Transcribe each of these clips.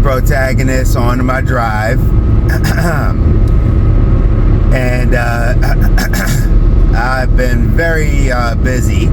protagonist on my drive. And I've been very busy,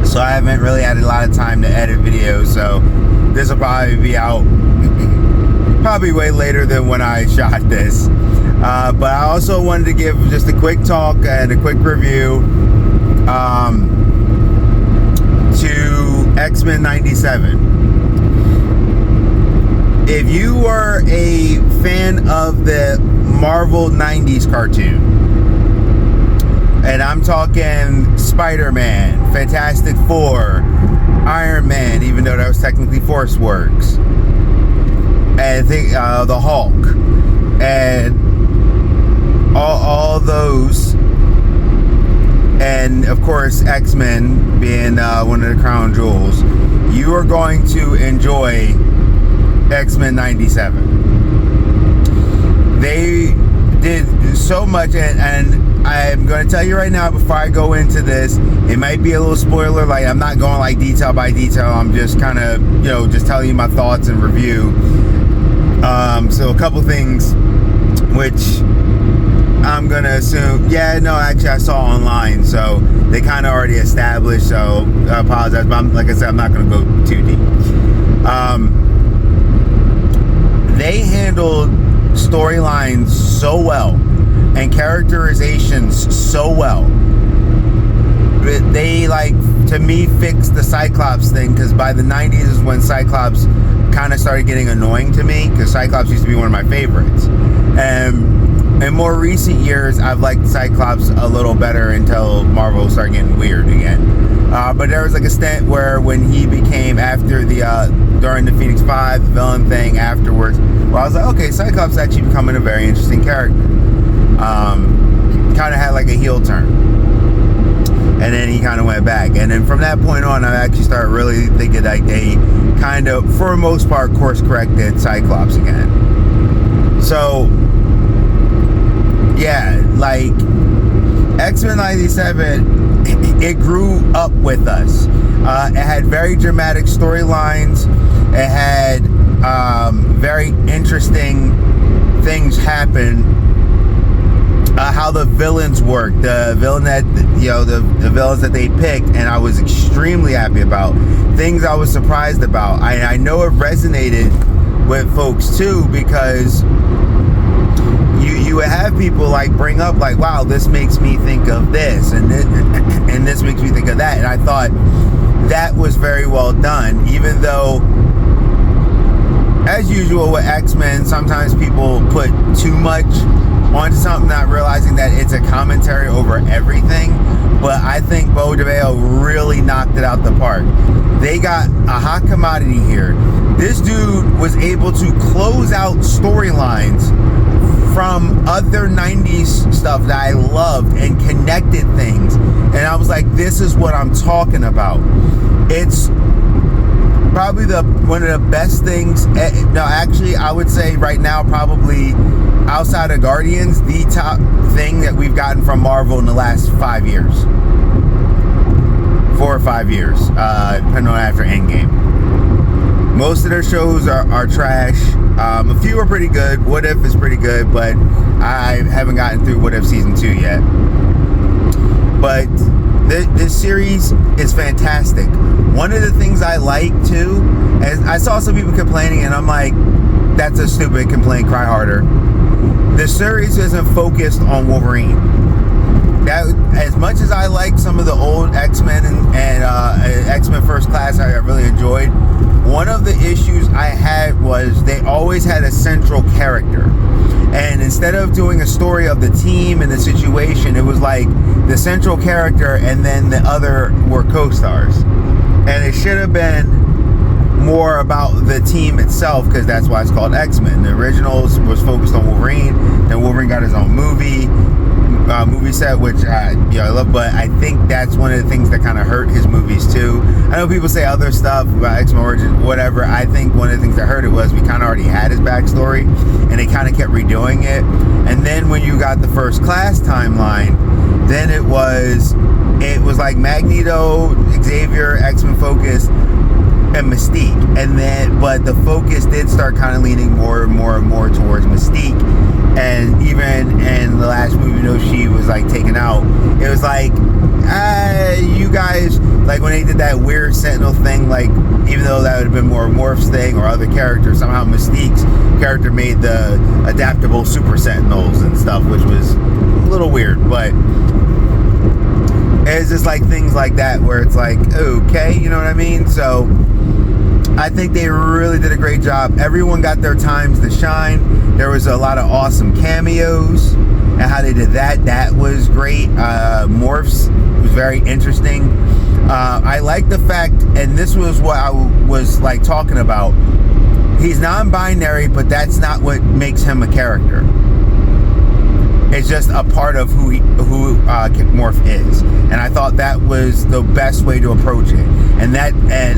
so I haven't really had a lot of time to edit videos, so this will probably be out probably way later than when I shot this. But I also wanted to give just a quick talk and a quick review to Xmen 97. If you are a fan of the Marvel 90s cartoon, and I'm talking Spider-Man, Fantastic Four, Iron Man, even though that was technically Force Works, and I think the Hulk, and all those, and of course X-Men being one of the crown jewels, you are going to enjoy Xmen 97. They did so much, and I'm going to tell you right now before I go into this, it might be a little spoiler, like I'm not going like detail by detail, I'm just kind of, just telling you my thoughts and review. So a couple things which I'm going to assume, actually I saw online, so they kind of already established, so I apologize, but like I said, I'm not going to go too deep. They handled storylines so well and characterizations so well. But they, to me, fixed the Cyclops thing, because by the 90s is when Cyclops kind of started getting annoying to me, because Cyclops used to be one of my favorites. And in more recent years, I've liked Cyclops a little better until Marvel started getting weird again. But there was a stint where when he became, after during the Phoenix 5, the villain thing afterwards, where I was like, okay, Cyclops is actually becoming a very interesting character. Kind of had a heel turn. And then he kind of went back. And then from that point on, I actually started really thinking that they kind of, for the most part, course corrected Cyclops again. So, yeah, X-Men 97, it grew up with us. It had very dramatic storylines. It had very interesting things happen. How the villains work, the villains that they picked, and I was extremely happy about. Things I was surprised about. I know it resonated with folks too, because you would have people bring up wow, this makes me think of this, and this makes me think of that, and I thought that was very well done. Even though, as usual with X-Men, sometimes people put too much onto something, not realizing that it's a commentary over everything. But I think Bo DeVeo really knocked it out the park. They got a hot commodity here. This dude was able to close out storylines from other 90s stuff that I loved and connected things. And I was like, this is what I'm talking about. It's probably one of the best things. No, actually, I would say right now, probably outside of Guardians, the top thing that we've gotten from Marvel in the last 5 years. 4 or 5 years, depending on after Endgame. Most of their shows are trash. A few are pretty good. What If is pretty good, but I haven't gotten through What If Season 2 yet. But this series is fantastic. One of the things I like too, and I saw some people complaining, and I'm like, that's a stupid complaint, cry harder. The series isn't focused on Wolverine. That, as much as I like some of the old X-Men and X-Men First Class, I really enjoyed. One of the issues I had was they always had a central character. And instead of doing a story of the team and the situation, it was the central character and then the other were co-stars. And it should have been more about the team itself, because that's why it's called X-Men. The originals was focused on Wolverine, then Wolverine got his own movie set, which I love, but I think that's one of the things that kind of hurt his movies too. I know people say other stuff about X-Men Origins, whatever. I think one of the things that hurt it was we kind of already had his backstory, and they kind of kept redoing it. And then when you got the First Class timeline, then it was like Magneto, Xavier, X-Men focused, and Mystique, and then but the focus did start kind of leaning more and more and more towards Mystique. And even in the last movie, she was like taken out, it was like, you guys, like when they did that weird Sentinel thing, like even though that would have been more Morph's thing or other characters, somehow Mystique's character made the adaptable Super Sentinels and stuff, which was a little weird. But it's just like things like that where it's like, okay, you know what I mean? So I think they really did a great job. Everyone got their times to shine. There was a lot of awesome cameos, and how they did that was great. Morphs was very interesting. I like the fact, and this was what I was like talking about, he's non-binary, but that's not what makes him a character. It's just a part of who Morph is, and I thought that was the best way to approach it. And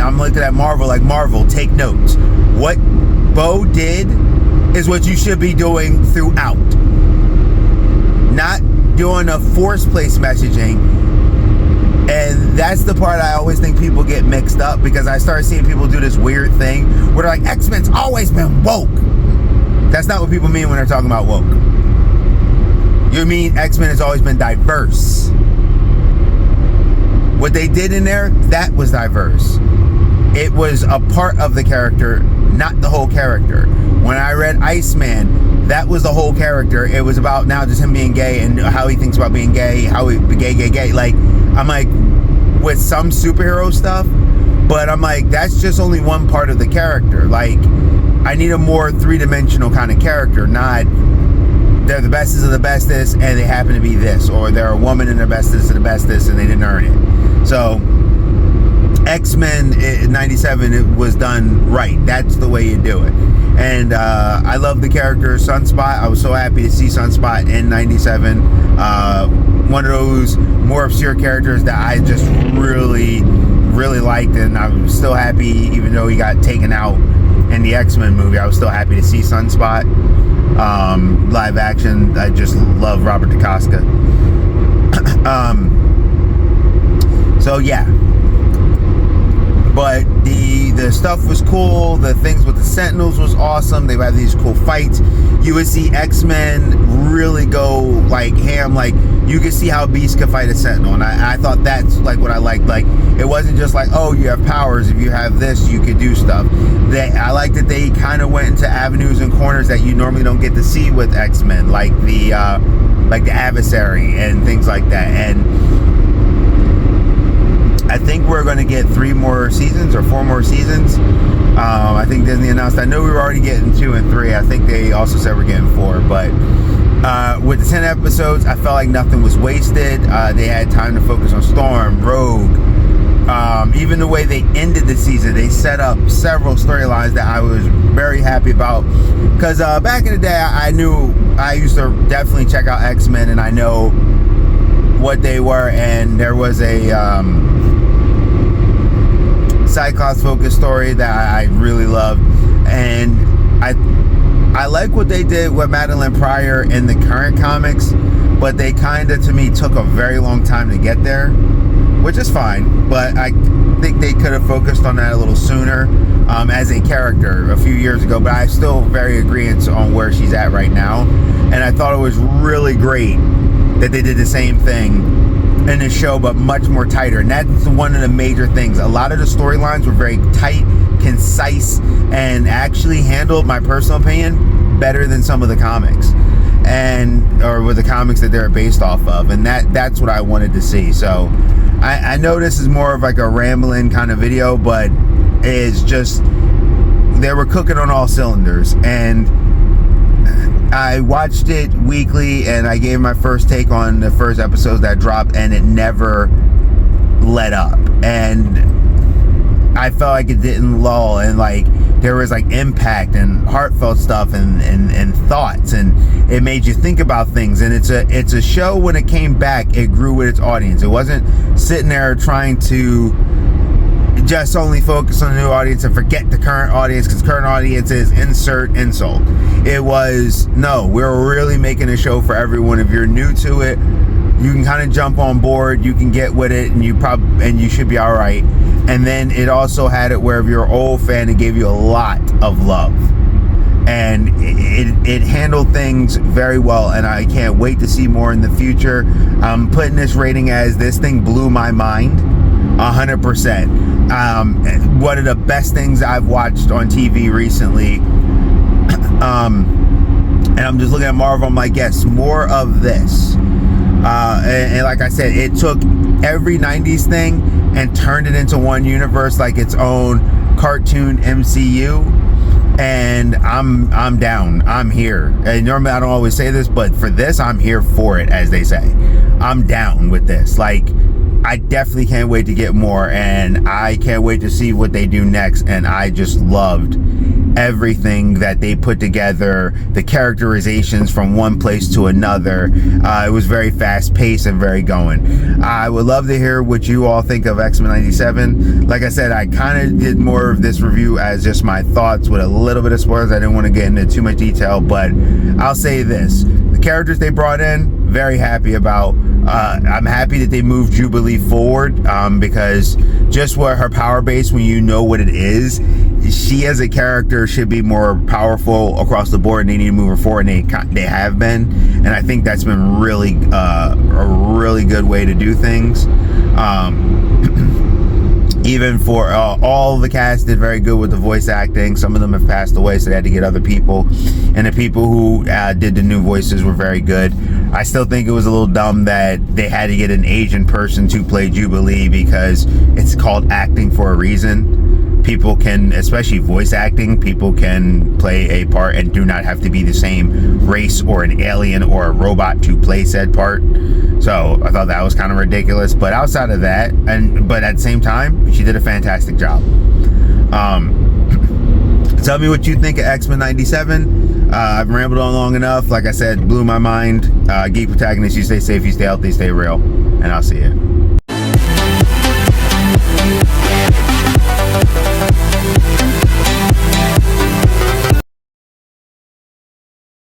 I'm looking at Marvel, like, Marvel, take notes. What Bo did is what you should be doing throughout. Not doing a forced place messaging. And that's the part I always think people get mixed up, because I started seeing people do this weird thing where they're like, X-Men's always been woke. That's not what people mean when they're talking about woke. You mean X-Men has always been diverse. What they did in there, that was diverse. It was a part of the character, not the whole character. When I read Iceman, that was the whole character. It was about now just him being gay and how he thinks about being gay, how he gay. Like, I'm like, with some superhero stuff, but I'm like, that's just only one part of the character. Like, I need a more three-dimensional kind of character, not they're the bestest of the bestest and they happen to be this, or they're a woman and they're bestest of the bestest and they didn't earn it. So X-Men in 97, it was done right. That's the way you do it. And I love the character Sunspot. I was so happy to see Sunspot in 97. One of those more obscure characters that I just really liked, and I'm still happy, even though he got taken out in the X-Men movie, I was still happy to see Sunspot live action. I just love Robert DeCosca. So yeah, but the stuff was cool. The things with the Sentinels was awesome. They had these cool fights. You would see X-Men really go like ham. Like, you could see how Beast could fight a Sentinel, and I thought that's like what I liked. Like, it wasn't just like, oh, you have powers, if you have this you could do stuff. I like that they kind of went into avenues and corners that you normally don't get to see with X-Men, like the adversary and things like that. And I think we're going to get 3 more seasons or 4 more seasons. I think Disney announced. I know we were already getting 2 and 3. I think they also said we're getting 4. But with the 10 episodes, I felt like nothing was wasted. They had time to focus on Storm, Rogue. Even the way they ended the season, they set up several storylines that I was very happy about. Because back in the day, I knew I used to definitely check out X-Men, and I know what they were. And there was a Cyclops focused story that I really loved, and I like what they did with Madeline Pryor in the current comics, but they kind of, to me, took a very long time to get there, which is fine, but I think they could have focused on that a little sooner as a character a few years ago. But I'm still very agreeant on where she's at right now, and I thought it was really great that they did the same thing in the show, but much more tighter. And that's one of the major things. A lot of the storylines were very tight, concise, and actually handled, my personal opinion, better than some of the comics, or with the comics that they're based off of. And that's what I wanted to see. So I know this is more of like a rambling kind of video, but it's just, they were cooking on all cylinders. And I watched it weekly, and I gave my first take on the first episodes that dropped, and it never let up. And I felt like it didn't lull, and like there was like impact and heartfelt stuff and thoughts, and it made you think about things. And it's a show, when it came back, it grew with its audience. It wasn't sitting there trying to just only focus on the new audience and forget the current audience, because current audience is insert insult. It was, no, we're really making a show for everyone. If you're new to it, you can kind of jump on board, you can get with it, and you should be all right. And then it also had it where if you're an old fan, it gave you a lot of love, and it handled things very well, and I can't wait to see more in the future. I'm putting this rating as this thing blew my mind 100%. One of the best things I've watched on TV recently. And I'm just looking at Marvel, I'm like, yes, more of this. And like I said, it took every 90s thing and turned it into one universe, like its own cartoon MCU. And I'm down. I'm here. And normally I don't always say this, but for this, I'm here for it, as they say. I'm down with this. Like, I definitely can't wait to get more, and I can't wait to see what they do next. And I just loved everything that they put together, the characterizations from one place to another. It was very fast paced and very going. I would love to hear what you all think of Xmen 97. Like I said, I kind of did more of this review as just my thoughts with a little bit of spoilers. I didn't want to get into too much detail, but I'll say this: the characters they brought in, very happy about. I'm happy that they moved Jubilee forward, because just what her power base, when you know what it is, she as a character should be more powerful across the board, and they need to move her forward, and they have been, and I think that's been really a really good way to do things. Even for all the cast did very good with the voice acting. Some of them have passed away, so they had to get other people, and the people who did the new voices were very good. I still think it was a little dumb that they had to get an Asian person to play Jubilee, because it's called acting for a reason. People can, especially voice acting, people can play a part and do not have to be the same race or an alien or a robot to play said part. So I thought that was kind of ridiculous. But outside of that, but at the same time, she did a fantastic job. Tell me what you think of Xmen 97. I've rambled on long enough. Like I said, blew my mind. Geek Protagonist, you stay safe, you stay healthy, stay real, and I'll see you.